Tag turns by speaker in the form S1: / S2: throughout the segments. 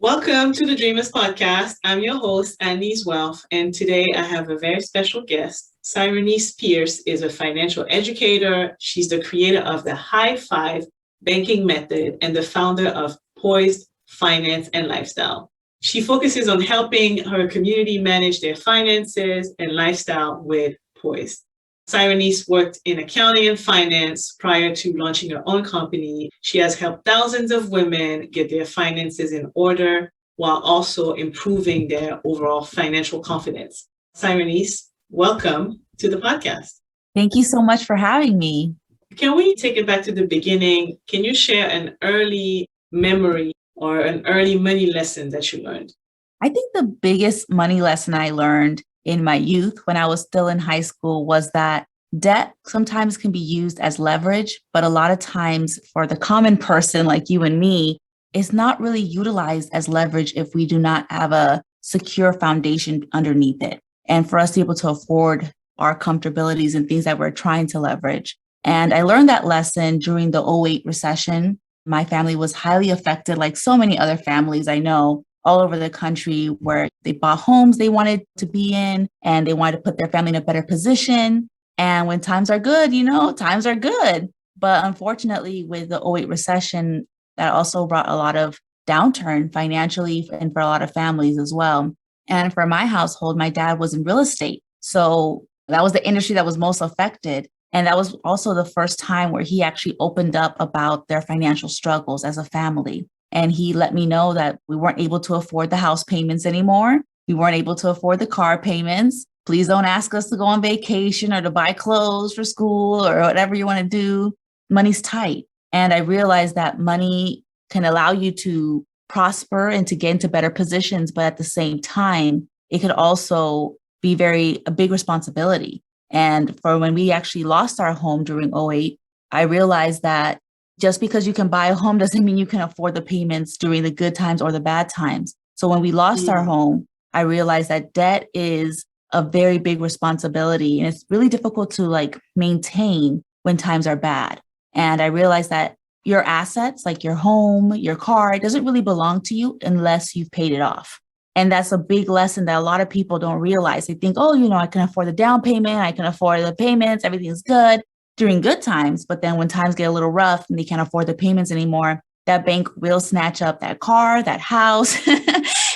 S1: Welcome to the Dreamers Podcast. I'm your host, Anne-Lyse, and today I have a very special guest. Sahirenys Pierce is a financial educator. She's the creator of the High-5 banking method and the founder of Poised Finance and Lifestyle. She focuses on helping her community manage their finances and lifestyle with Poised. Sahirenys worked in accounting and finance prior to launching her own company. She has helped thousands of women get their finances in order while also improving their overall financial confidence. Sahirenys, welcome to the podcast.
S2: Thank you so much for having me.
S1: Can we take it back to the beginning? Can you share an early memory or an early money lesson that you learned?
S2: I think the biggest money lesson I learned in my youth when I was still in high school was that debt sometimes can be used as leverage, but a lot of times for the common person like you and me, it's not really utilized as leverage if we do not have a secure foundation underneath it. And for us to be able to afford our comfortabilities and things that we're trying to leverage. And I learned that lesson during the '08 recession. My family was highly affected, like so many other families I know, all over the country where they bought homes they wanted to be in and they wanted to put their family in a better position. And when times are good, times are good. But unfortunately, with the '08 recession, that also brought a lot of downturn financially and for a lot of families as well. And for my household, my dad was in real estate. So that was the industry that was most affected. And that was also the first time where he actually opened up about their financial struggles as a family. And he let me know that we weren't able to afford the house payments anymore. We weren't able to afford the car payments. Please don't ask us to go on vacation or to buy clothes for school or whatever you want to do. Money's tight. And I realized that money can allow you to prosper and to get into better positions. But at the same time, it could also be a big responsibility. And for when we actually lost our home during '08, I realized that just because you can buy a home doesn't mean you can afford the payments during the good times or the bad times. So when we lost our home, I realized that debt is a very big responsibility and it's really difficult to maintain when times are bad. And I realized that your assets, like your home, your car, it doesn't really belong to you unless you've paid it off. And that's a big lesson that a lot of people don't realize. They think, I can afford the down payment. I can afford the payments. Everything's good during good times. But then when times get a little rough and they can't afford the payments anymore, that bank will snatch up that car, that house,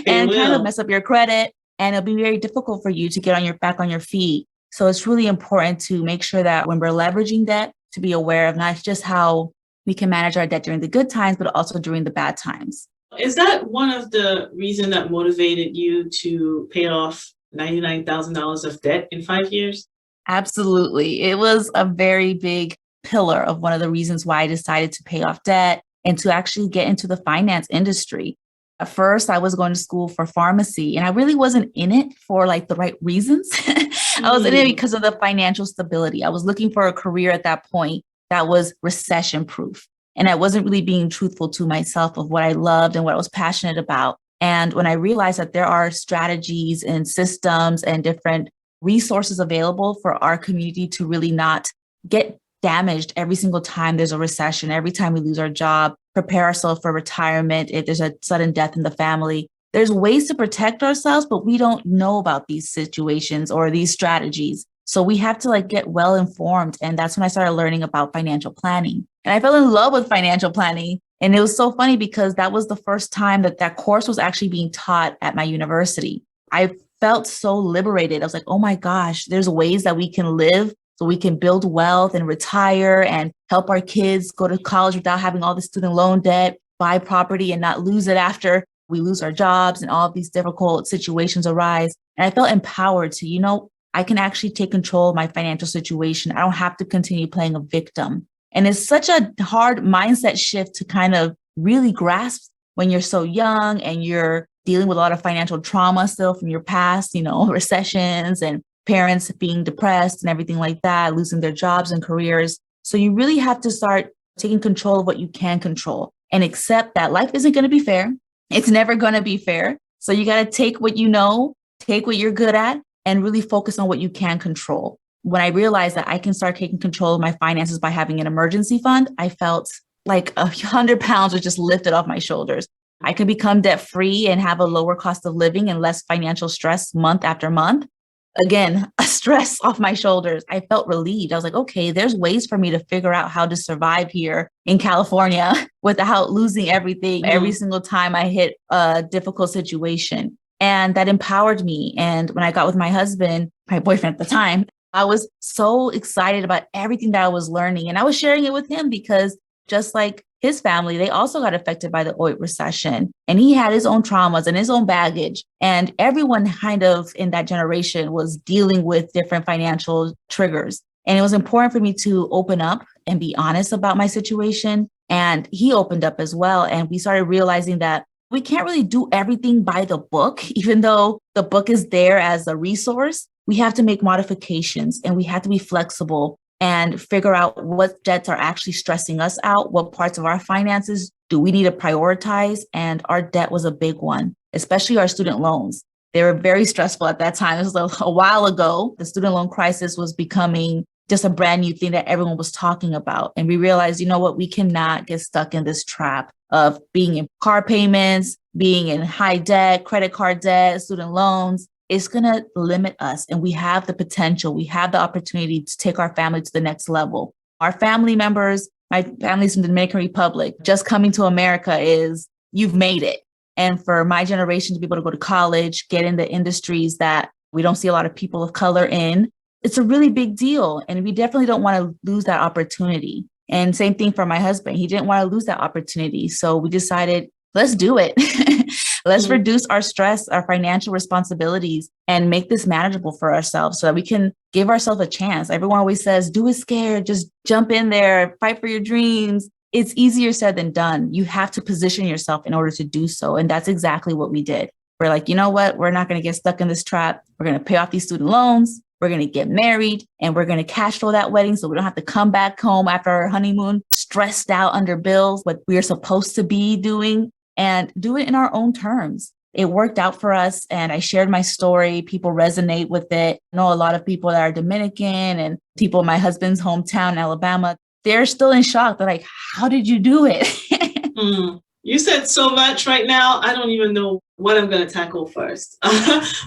S2: and kind of mess up your credit. And it'll be very difficult for you to get back on your feet. So it's really important to make sure that when we're leveraging debt, to be aware of not just how we can manage our debt during the good times, but also during the bad times.
S1: Is that one of the reasons that motivated you to pay off $99,000 of debt in 5 years?
S2: Absolutely. It was a very big pillar of one of the reasons why I decided to pay off debt and to actually get into the finance industry. At first, I was going to school for pharmacy and I really wasn't in it for the right reasons. I was in it because of the financial stability. I was looking for a career at that point that was recession proof. And I wasn't really being truthful to myself of what I loved and what I was passionate about. And when I realized that there are strategies and systems and different resources available for our community to really not get damaged every single time there's a recession, every time we lose our job, prepare ourselves for retirement, if there's a sudden death in the family. There's ways to protect ourselves, but we don't know about these situations or these strategies. So we have to get well informed. And that's when I started learning about financial planning. And I fell in love with financial planning. And it was so funny because that was the first time that course was actually being taught at my university. I felt so liberated. I was like, oh my gosh, there's ways that we can live so we can build wealth and retire and help our kids go to college without having all the student loan debt, buy property and not lose it after we lose our jobs and all of these difficult situations arise. And I felt empowered to, I can actually take control of my financial situation. I don't have to continue playing a victim. And it's such a hard mindset shift to kind of really grasp when you're so young and you're dealing with a lot of financial trauma still from your past, recessions and parents being depressed and everything like that, losing their jobs and careers. So you really have to start taking control of what you can control and accept that life isn't going to be fair. It's never going to be fair. So you got to take what you know, take what you're good at, and really focus on what you can control. When I realized that I can start taking control of my finances by having an emergency fund, I felt like 100 pounds was just lifted off my shoulders. I could become debt free and have a lower cost of living and less financial stress month after month. Again, a stress off my shoulders. I felt relieved. I was like, okay, there's ways for me to figure out how to survive here in California without losing everything every single time I hit a difficult situation. And that empowered me. And when I got with my husband, my boyfriend at the time, I was so excited about everything that I was learning. And I was sharing it with him because just like his family, they also got affected by the Great Recession. And he had his own traumas and his own baggage. And everyone kind of in that generation was dealing with different financial triggers. And it was important for me to open up and be honest about my situation. And he opened up as well. And we started realizing that we can't really do everything by the book, even though the book is there as a resource. We have to make modifications and we have to be flexible and figure out what debts are actually stressing us out, what parts of our finances do we need to prioritize. And our debt was a big one, especially our student loans. They were very stressful at that time. This was a while ago. The student loan crisis was becoming just a brand new thing that everyone was talking about. And we realized, you know what, we cannot get stuck in this trap of being in car payments, being in high debt, credit card debt, student loans. It's going to limit us. And we have the potential, we have the opportunity to take our family to the next level. Our family members, my family's from the Dominican Republic, just coming to America is, you've made it. And for my generation to be able to go to college, get into industries that we don't see a lot of people of color in, it's a really big deal. And we definitely don't want to lose that opportunity. And same thing for my husband. He didn't want to lose that opportunity. So we decided, let's do it. Let's reduce our stress, our financial responsibilities, and make this manageable for ourselves so that we can give ourselves a chance. Everyone always says, do it scared, just jump in there, fight for your dreams. It's easier said than done. You have to position yourself in order to do so. And that's exactly what we did. We're like, you know what? We're not going to get stuck in this trap. We're going to pay off these student loans. We're going to get married and we're going to cash flow that wedding so we don't have to come back home after our honeymoon stressed out under bills, what we're supposed to be doing, and do it in our own terms. It worked out for us. And I shared my story. People resonate with it. I know a lot of people that are Dominican and people in my husband's hometown, Alabama, they're still in shock. They're like, how did you do it?
S1: You said so much right now. I don't even know what I'm going to tackle first.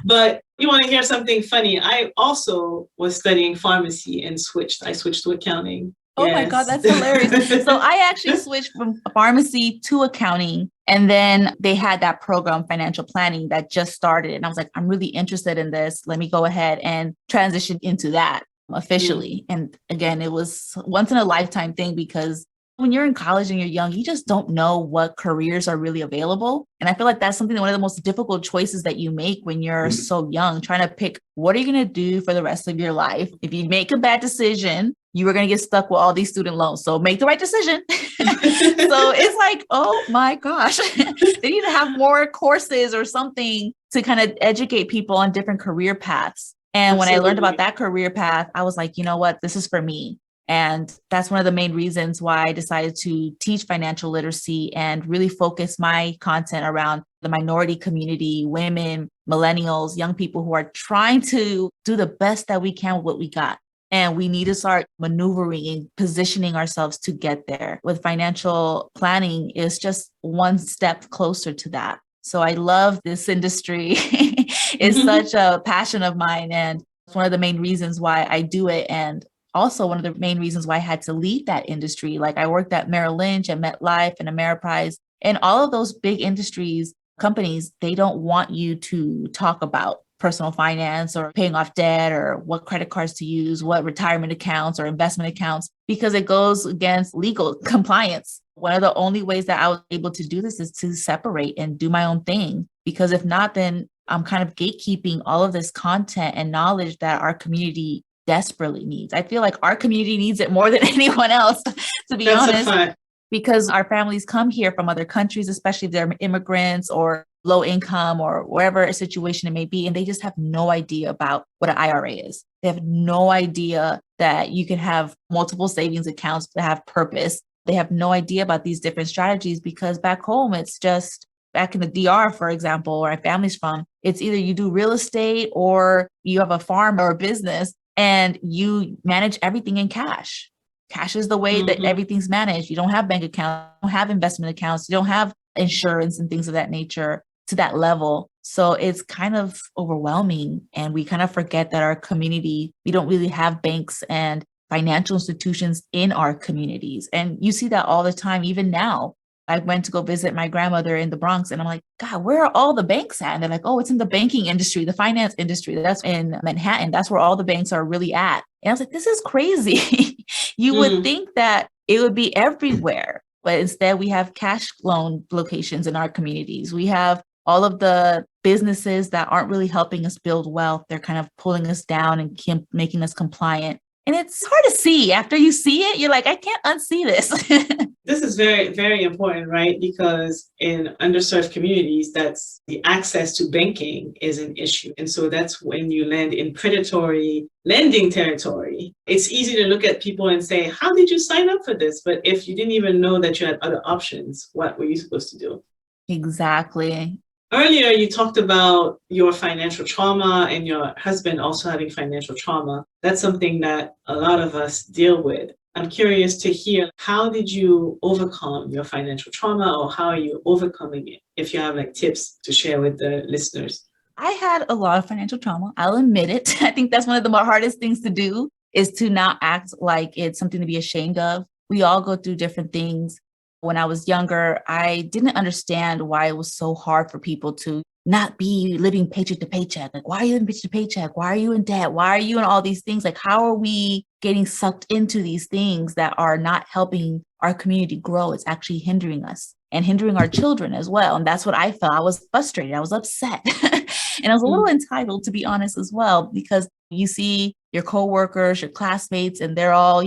S1: But you want to hear something funny? I also was studying pharmacy and I switched to accounting.
S2: Oh my God, that's hilarious. So I actually switched from pharmacy to accounting. And then they had that program, financial planning, that just started. And I was like, I'm really interested in this. Let me go ahead and transition into that officially. And again, it was once in a lifetime thing because when you're in college and you're young, you just don't know what careers are really available. And I feel like that's something, one of the most difficult choices that you make when you're so young, trying to pick what are you going to do for the rest of your life. If you make a bad decision, you are going to get stuck with all these student loans. So make the right decision. So it's like, oh my gosh, they need to have more courses or something to kind of educate people on different career paths. And when I learned about that career path, I was like, you know what, this is for me. And that's one of the main reasons why I decided to teach financial literacy and really focus my content around the minority community, women, millennials, young people who are trying to do the best that we can with what we got. And we need to start maneuvering and positioning ourselves to get there. With financial planning, is just one step closer to that. So I love this industry. It's such a passion of mine. And it's one of the main reasons why I do it. And also one of the main reasons why I had to leave that industry. Like I worked at Merrill Lynch and MetLife and Ameriprise, and all of those big industries, companies, they don't want you to talk about personal finance or paying off debt or what credit cards to use, what retirement accounts or investment accounts, because it goes against legal compliance. One of the only ways that I was able to do this is to separate and do my own thing, because if not, then I'm kind of gatekeeping all of this content and knowledge that our community desperately needs. I feel like our community needs it more than anyone else, to be honest, because our families come here from other countries, especially if they're immigrants or low income or wherever a situation it may be. And they just have no idea about what an IRA is. They have no idea that you can have multiple savings accounts that have purpose. They have no idea about these different strategies because back home, it's just back in the DR, for example, where our family's from, it's either you do real estate or you have a farm or a business and you manage everything in cash. Cash is the way that everything's managed. You don't have bank accounts, you don't have investment accounts, you don't have insurance and things of that nature to that level. So it's kind of overwhelming. And we kind of forget that our community, we don't really have banks and financial institutions in our communities. And you see that all the time, even now. I went to go visit my grandmother in the Bronx and I'm like, God, where are all the banks at? And they're like, oh, it's in the banking industry, the finance industry. That's in Manhattan. That's where all the banks are really at. And I was like, this is crazy. You would think that it would be everywhere, but instead we have cash loan locations in our communities. We have all of the businesses that aren't really helping us build wealth. They're kind of pulling us down and making us compliant. And it's hard to see. After you see it, you're like, I can't unsee this.
S1: This is very, very important, right? Because in underserved communities, that's the access to banking is an issue. And so that's when you land in predatory lending territory. It's easy to look at people and say, how did you sign up for this? But if you didn't even know that you had other options, what were you supposed to do?
S2: Exactly.
S1: Earlier, you talked about your financial trauma and your husband also having financial trauma. That's something that a lot of us deal with. I'm curious to hear, how did you overcome your financial trauma, or how are you overcoming it? If you have like tips to share with the listeners.
S2: I had a lot of financial trauma. I'll admit it. I think that's one of the hardest things to do, is to not act like it's something to be ashamed of. We all go through different things. When I was younger, I didn't understand why it was so hard for people to not be living paycheck to paycheck. Like, why are you living paycheck to paycheck? Why are you in debt? Why are you in all these things? Like, how are we getting sucked into these things that are not helping our community grow? It's actually hindering us and hindering our children as well. And that's what I felt. I was frustrated. I was upset. And I was a little entitled, to be honest, as well, because you see your coworkers, your classmates, and they're all,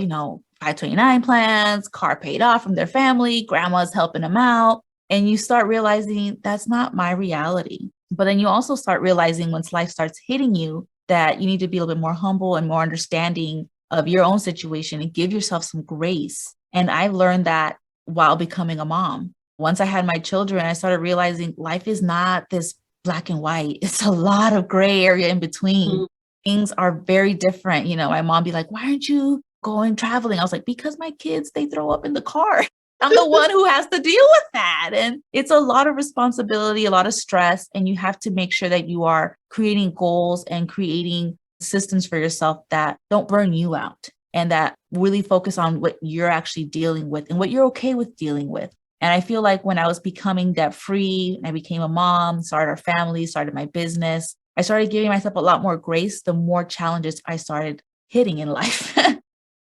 S2: 529 plans, car paid off from their family, grandma's helping them out. And you start realizing that's not my reality. But then you also start realizing, once life starts hitting you, that you need to be a little bit more humble and more understanding of your own situation and give yourself some grace. And I've learned that while becoming a mom. Once I had my children, I started realizing life is not this black and white. It's a lot of gray area in between. Things are very different. My mom be like, why aren't you going traveling? I was like, because my kids, they throw up in the car. I'm the one who has to deal with that. And it's a lot of responsibility, a lot of stress. And you have to make sure that you are creating goals and creating systems for yourself that don't burn you out, and that really focus on what you're actually dealing with and what you're okay with dealing with. And I feel like when I was becoming debt free and I became a mom, started our family, started my business, I started giving myself a lot more grace the more challenges I started hitting in life.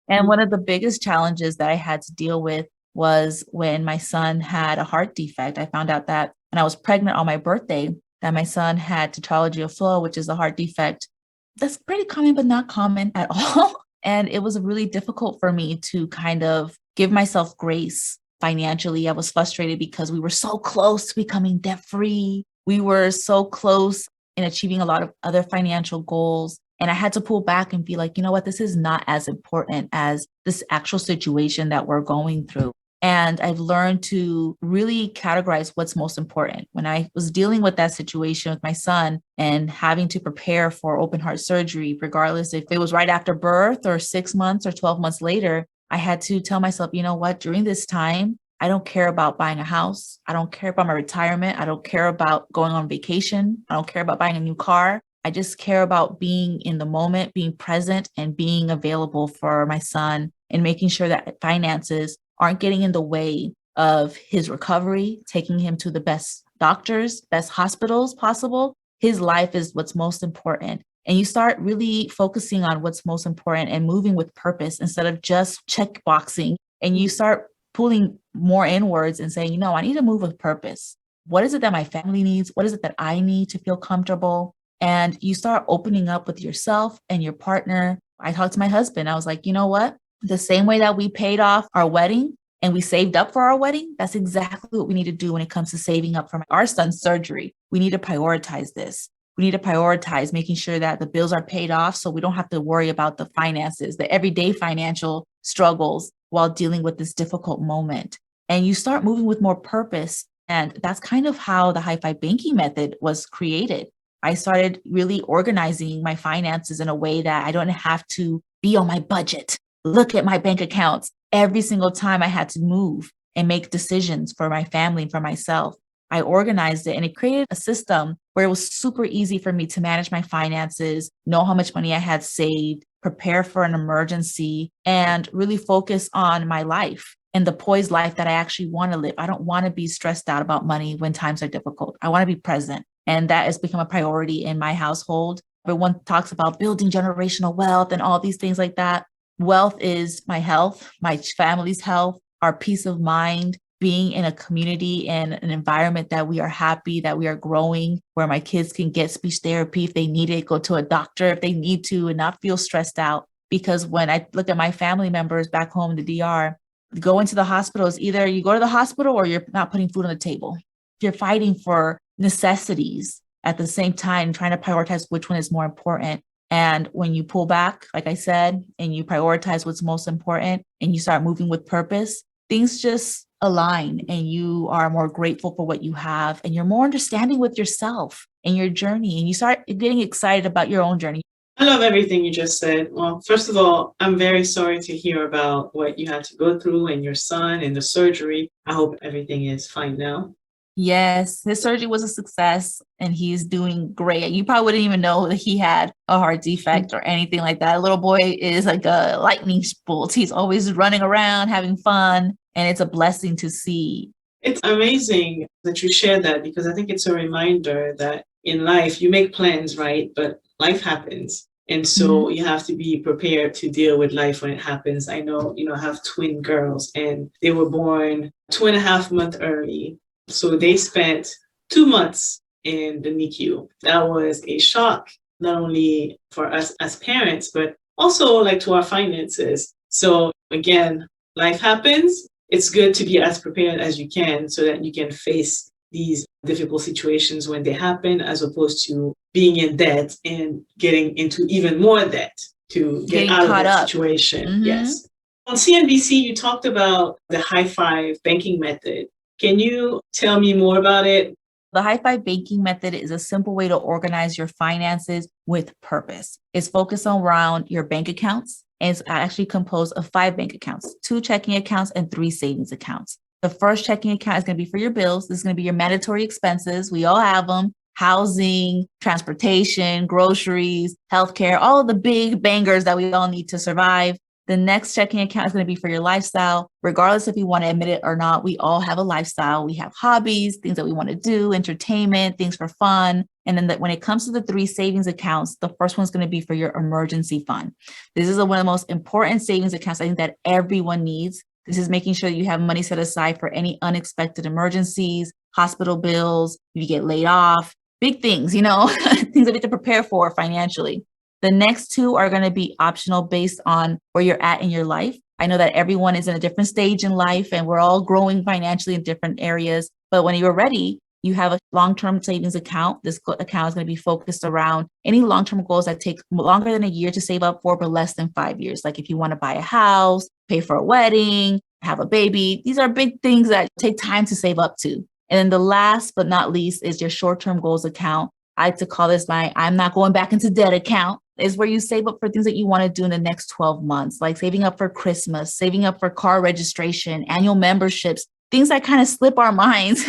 S2: And one of the biggest challenges that I had to deal with was when my son had a heart defect. I found out that when I was pregnant on my birthday, that my son had tetralogy of Fallot, which is a heart defect. That's pretty common, but not common at all. And it was really difficult for me to kind of give myself grace financially. I was frustrated because we were so close to becoming debt free. We were so close in achieving a lot of other financial goals. And I had to pull back and be like, you know what, this is not as important as this actual situation that we're going through. And I've learned to really categorize what's most important. When I was dealing with that situation with my son and having to prepare for open heart surgery, regardless if it was right after birth or 6 months or 12 months later, I had to tell myself, you know what, during this time, I don't care about buying a house. I don't care about my retirement. I don't care about going on vacation. I don't care about buying a new car. I just care about being in the moment, being present, and being available for my son, and making sure that finances aren't getting in the way of his recovery, taking him to the best doctors, best hospitals possible. His life is what's most important. And you start really focusing on what's most important and moving with purpose instead of just checkboxing. And you start pulling more inwards and saying, I need to move with purpose. What is it that my family needs? What is it that I need to feel comfortable? And you start opening up with yourself and your partner. I talked to my husband. I was like, you know what? The same way that we paid off our wedding and we saved up for our wedding, that's exactly what we need to do when it comes to saving up for our son's surgery. We need to prioritize this. We need to prioritize making sure that the bills are paid off so we don't have to worry about the finances, the everyday financial struggles while dealing with this difficult moment. And you start moving with more purpose. And that's kind of how the High-5 banking method was created. I started really organizing my finances in a way that I don't have to be on my budget, look at my bank accounts every single time I had to move. and make decisions for my family and for myself. I organized it and it created a system where it was super easy for me to manage my finances, know how much money I had saved, prepare for an emergency, and really focus on my life and the poised life that I actually want to live. I don't want to be stressed out about money when times are difficult. I want to be present. And that has become a priority in my household. Everyone talks about building generational wealth and all these things like that. Wealth is my health, my family's health, our peace of mind, being in a community and an environment that we are happy, that we are growing, where my kids can get speech therapy if they need it, go to a doctor if they need to, and not feel stressed out. Because when I look at my family members back home in the DR, going to the hospital is either you go to the hospital or you're not putting food on the table. You're fighting for necessities at the same time, trying to prioritize which one is more important. And when you pull back, like I said, and you prioritize what's most important and you start moving with purpose, things just align and you are more grateful for what you have and you're more understanding with yourself and your journey and you start getting excited about your own journey.
S1: I love everything you just said. Well, first of all, I'm very sorry to hear about what you had to go through and your son and the surgery. I hope everything is fine now.
S2: Yes, his surgery was a success and he's doing great. You probably wouldn't even know that he had a heart defect or anything like that. Little boy is like a lightning bolt. He's always running around, having fun, and it's a blessing to see.
S1: It's amazing that you share that because I think it's a reminder that in life you make plans, right? But life happens. And so you have to be prepared to deal with life when it happens. I know, I have twin girls and they were born 2.5 months early. So they spent 2 months in the NICU. That was a shock, not only for us as parents, but also like to our finances. So again, life happens. It's good to be as prepared as you can so that you can face these difficult situations when they happen, as opposed to being in debt and getting into even more debt to get out of that situation. Yes. On CNBC, you talked about the High-5 banking method. Can you tell me more about it?
S2: The High-5 banking method is a simple way to organize your finances with purpose. It's focused around your bank accounts. And it's actually composed of 5 bank accounts, 2 checking accounts and 3 savings accounts. The first checking account is going to be for your bills. This is going to be your mandatory expenses. We all have them: housing, transportation, groceries, healthcare, all of the big bangers that we all need to survive. The next checking account is going to be for your lifestyle. Regardless if you want to admit it or not, we all have a lifestyle. We have hobbies, things that we want to do, entertainment, things for fun. And then when it comes to the 3 savings accounts, the first one's going to be for your emergency fund. This is one of the most important savings accounts I think that everyone needs. This is making sure that you have money set aside for any unexpected emergencies, hospital bills, if you get laid off, big things, things that you have to prepare for financially. The next 2 are going to be optional based on where you're at in your life. I know that everyone is in a different stage in life and we're all growing financially in different areas. But when you're ready, you have a long-term savings account. This account is going to be focused around any long-term goals that take longer than a year to save up for, but less than 5 years. Like if you want to buy a house, pay for a wedding, have a baby. These are big things that take time to save up to. And then the last but not least is your short-term goals account. I like to call this my I'm not going back into debt account. Is where you save up for things that you want to do in the next 12 months, like saving up for Christmas, saving up for car registration, annual memberships, things that kind of slip our minds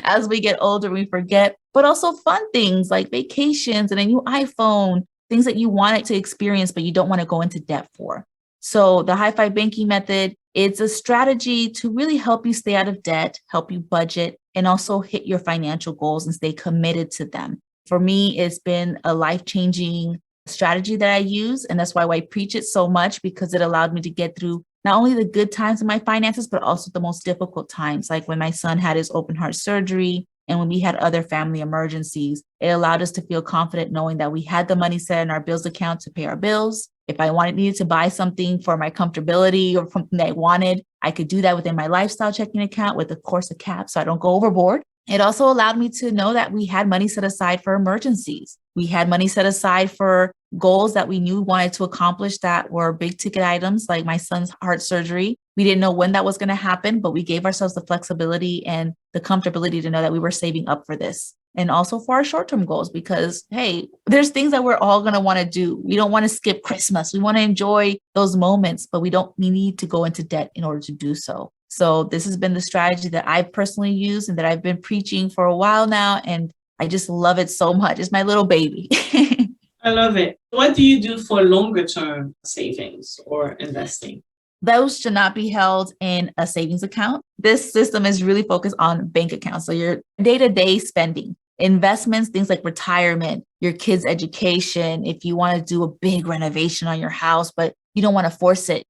S2: as we get older, we forget, but also fun things like vacations and a new iPhone, things that you wanted to experience, but you don't want to go into debt for. So the High-5 banking method, it's a strategy to really help you stay out of debt, help you budget, and also hit your financial goals and stay committed to them. For me, it's been a life-changing strategy that I use. And that's why I preach it so much, because it allowed me to get through not only the good times in my finances, but also the most difficult times, like when my son had his open heart surgery and when we had other family emergencies. It allowed us to feel confident knowing that we had the money set in our bills account to pay our bills. If I needed to buy something for my comfortability or something that I wanted, I could do that within my lifestyle checking account with, of course, a cap so I don't go overboard. It also allowed me to know that we had money set aside for emergencies. We had money set aside for goals that we knew we wanted to accomplish that were big ticket items, like my son's heart surgery. We didn't know when that was going to happen, but we gave ourselves the flexibility and the comfortability to know that we were saving up for this. And also for our short-term goals, because, hey, there's things that we're all going to want to do. We don't want to skip Christmas. We want to enjoy those moments, but we need to go into debt in order to do so. So this has been the strategy that I personally use and that I've been preaching for a while now. And I just love it so much. It's my little baby.
S1: I love it. What do you do for longer term savings or investing?
S2: Those should not be held in a savings account. This system is really focused on bank accounts. So your day-to-day spending, investments, things like retirement, your kids' education, if you want to do a big renovation on your house, but you don't want to force it,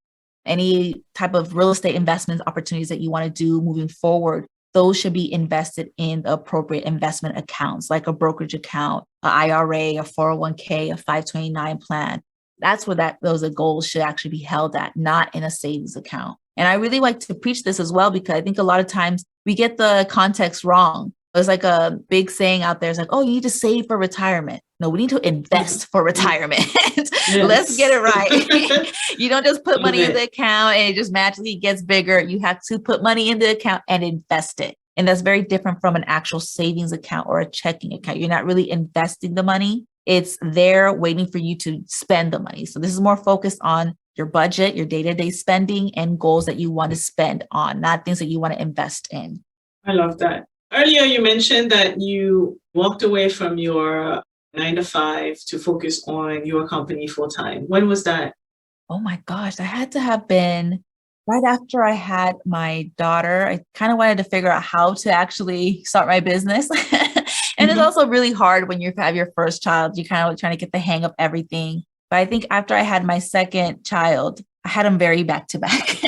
S2: any type of real estate investment opportunities that you want to do moving forward, those should be invested in the appropriate investment accounts, like a brokerage account, an IRA, a 401k, a 529 plan. That's where those goals should actually be held at, not in a savings account. And I really like to preach this as well, because I think a lot of times we get the context wrong. There's like a big saying out there. It's like, oh, you need to save for retirement. No, we need to invest for retirement.
S1: Yes.
S2: Let's get it right. You don't just put money in the account and it just magically gets bigger. You have to put money in the account and invest it. And that's very different from an actual savings account or a checking account. You're not really investing the money. It's there waiting for you to spend the money. So this is more focused on your budget, your day-to-day spending, and goals that you want to spend on, not things that you want to invest in.
S1: I love that. Earlier, you mentioned that you walked away from your 9 to 5 to focus on your company full time. When was that?
S2: Oh my gosh, that had to have been right after I had my daughter. I kind of wanted to figure out how to actually start my business. And it's also really hard when you have your first child. You kind of trying to get the hang of everything. But I think after I had my second child, I had them very back to back.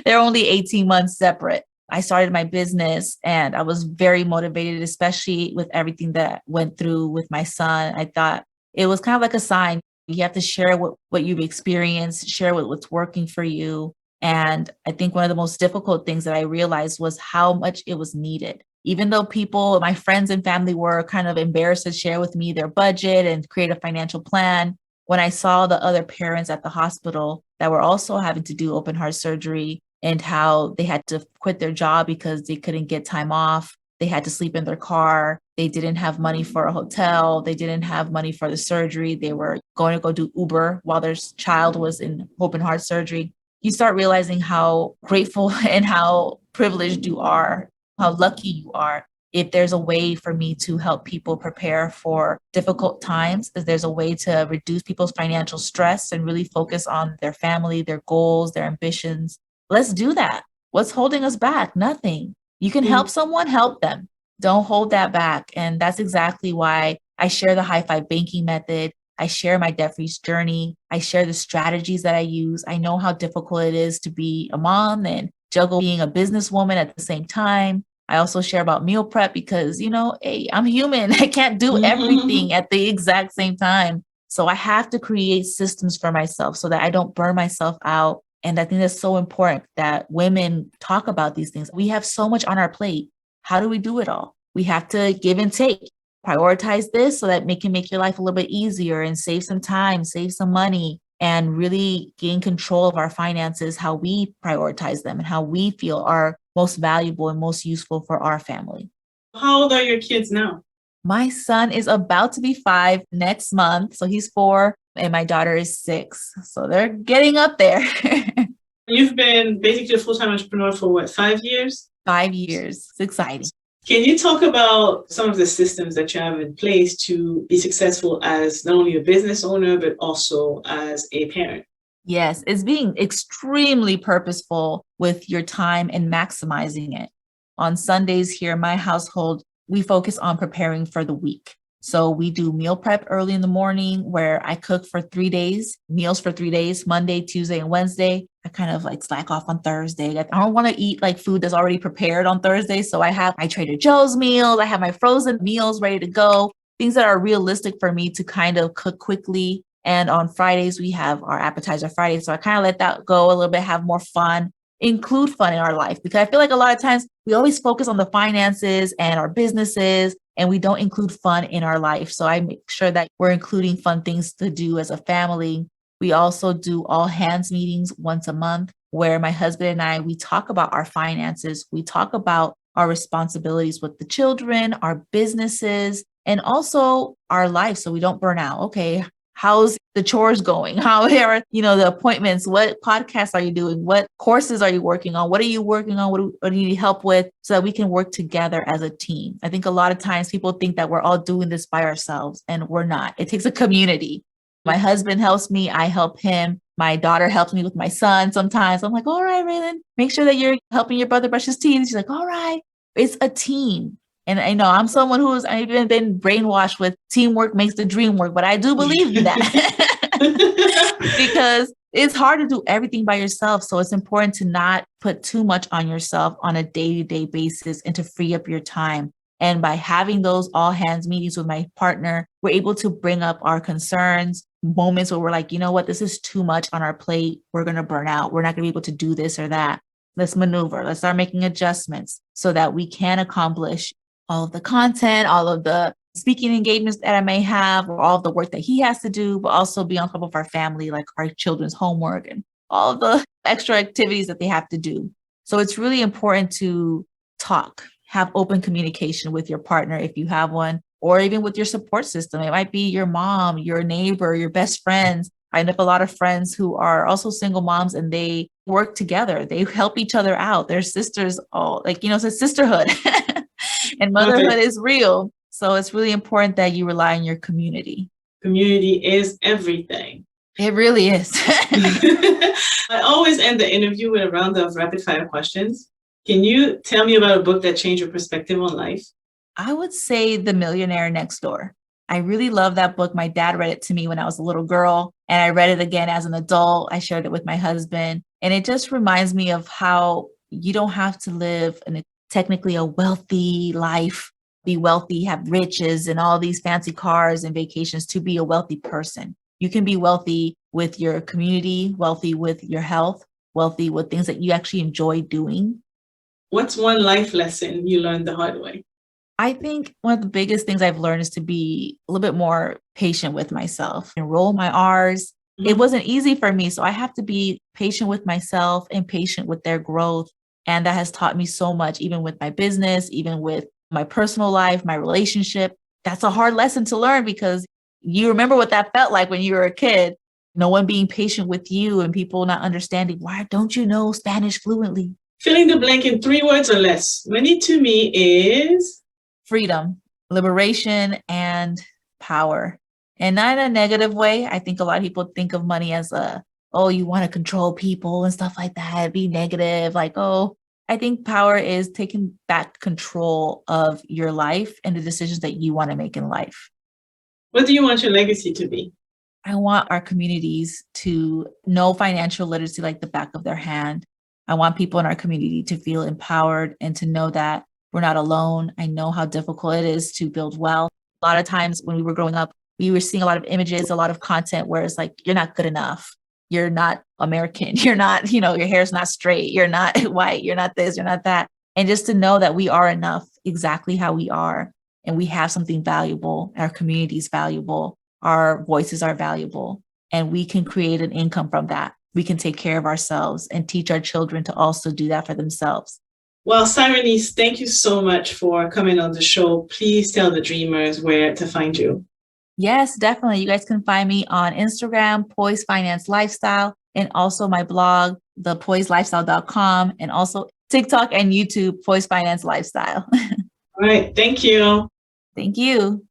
S2: They're only 18 months separate. I started my business and I was very motivated, especially with everything that went through with my son. I thought it was kind of like a sign. You have to share what you've experienced, share what's working for you. And I think one of the most difficult things that I realized was how much it was needed. Even though people, my friends and family were kind of embarrassed to share with me their budget and create a financial plan, when I saw the other parents at the hospital that were also having to do open heart surgery and how they had to quit their job because they couldn't get time off, they had to sleep in their car, they didn't have money for a hotel, they didn't have money for the surgery, they were going to go do Uber while their child was in open heart surgery. You start realizing how grateful and how privileged you are, how lucky you are. If there's a way for me to help people prepare for difficult times, if there's a way to reduce people's financial stress and really focus on their family, their goals, their ambitions, let's do that. What's holding us back? Nothing. You can help someone, help them. Don't hold that back. And that's exactly why I share the High-5 banking method. I share my debt-free journey. I share the strategies that I use. I know how difficult it is to be a mom and juggle being a businesswoman at the same time. I also share about meal prep because, hey, I'm human. I can't do everything at the exact same time. So I have to create systems for myself so that I don't burn myself out. And I think that's so important that women talk about these things. We have so much on our plate. How do we do it all? We have to give and take. Prioritize this so that it can make your life a little bit easier and save some time, save some money, and really gain control of our finances, how we prioritize them and how we feel are most valuable and most useful for our family.
S1: How old are your kids now?
S2: My son is about to be 5 next month. So he's 4 and my daughter is 6. So they're getting up there.
S1: You've been basically a full-time entrepreneur for what, 5 years?
S2: 5 years. It's exciting.
S1: Can you talk about some of the systems that you have in place to be successful as not only a business owner, but also as a parent?
S2: Yes, it's being extremely purposeful with your time and maximizing it. On Sundays here in my household, we focus on preparing for the week. So we do meal prep early in the morning where I cook for 3 days, meals for 3 days, Monday, Tuesday, and Wednesday. I kind of like slack off on Thursday. I don't want to eat like food that's already prepared on Thursday. So I have my Trader Joe's meals. I have my frozen meals ready to go, things that are realistic for me to kind of cook quickly. And on Fridays, we have our appetizer Friday. So I kind of let that go a little bit, have more fun, include fun in our life. Because I feel like a lot of times we always focus on the finances and our businesses, and we don't include fun in our life. So I make sure that we're including fun things to do as a family. We also do all hands meetings once a month where my husband and I, we talk about our finances. We talk about our responsibilities with the children, our businesses, and also our life so we don't burn out. Okay, How's the chores going? How are, the appointments? What podcasts are you doing? What courses are you working on? What are you working on? What do you need help with so that we can work together as a team? I think a lot of times people think that we're all doing this by ourselves, and we're not. It takes a community. My husband helps me. I help him. My daughter helps me with my son. Sometimes I'm like, all right, Raylan, make sure that you're helping your brother brush his teeth. She's like, all right. It's a team. And I know I'm someone I've even been brainwashed with teamwork makes the dream work, but I do believe that because it's hard to do everything by yourself. So it's important to not put too much on yourself on a day-to-day basis and to free up your time. And by having those all hands meetings with my partner, we're able to bring up our concerns, moments where we're like, you know what, this is too much on our plate. We're going to burn out. We're not going to be able to do this or that. Let's maneuver. Let's start making adjustments so that we can accomplish all of the content, all of the speaking engagements that I may have, or all of the work that he has to do, but also be on top of our family, like our children's homework and all of the extra activities that they have to do. So it's really important to talk, have open communication with your partner if you have one, or even with your support system. It might be your mom, your neighbor, your best friends. I know a lot of friends who are also single moms and they work together. They help each other out. They're sisters, all it's a sisterhood. And motherhood is real. So it's really important that you rely on your community.
S1: Community is everything.
S2: It really is.
S1: I always end the interview with a round of rapid fire questions. Can you tell me about a book that changed your perspective on life?
S2: I would say The Millionaire Next Door. I really love that book. My dad read it to me when I was a little girl, and I read it again as an adult. I shared it with my husband, and it just reminds me of how you don't have to live technically a wealthy life, be wealthy, have riches and all these fancy cars and vacations to be a wealthy person. You can be wealthy with your community, wealthy with your health, wealthy with things that you actually enjoy doing.
S1: What's one life lesson you learned the hard way?
S2: I think one of the biggest things I've learned is to be a little bit more patient with myself and roll my R's. Mm-hmm. It wasn't easy for me. So I have to be patient with myself and patient with their growth. And that has taught me so much, even with my business, even with my personal life, my relationship. That's a hard lesson to learn because you remember what that felt like when you were a kid. No one being patient with you and people not understanding, why don't you know Spanish fluently?
S1: Filling the blank in 3 words or less. Money to me is
S2: freedom, liberation, and power. And not in a negative way. I think a lot of people think of money as you want to control people and stuff like that, be negative. I think power is taking back control of your life and the decisions that you want to make in life.
S1: What do you want your legacy to be?
S2: I want our communities to know financial literacy like the back of their hand. I want people in our community to feel empowered and to know that we're not alone. I know how difficult it is to build wealth. A lot of times when we were growing up, we were seeing a lot of images, a lot of content where it's like, you're not good enough. You're not American. You're not, your hair's not straight. You're not white. You're not this, you're not that. And just to know that we are enough exactly how we are. And we have something valuable. Our community is valuable. Our voices are valuable. And we can create an income from that. We can take care of ourselves and teach our children to also do that for themselves.
S1: Well, Sahirenys, thank you so much for coming on the show. Please tell the dreamers where to find you.
S2: Yes, definitely. You guys can find me on Instagram, Poised Finance Lifestyle, and also my blog, thepoisedlifestyle.com, and also TikTok and YouTube, Poised Finance Lifestyle.
S1: All right. Thank you.
S2: Thank you.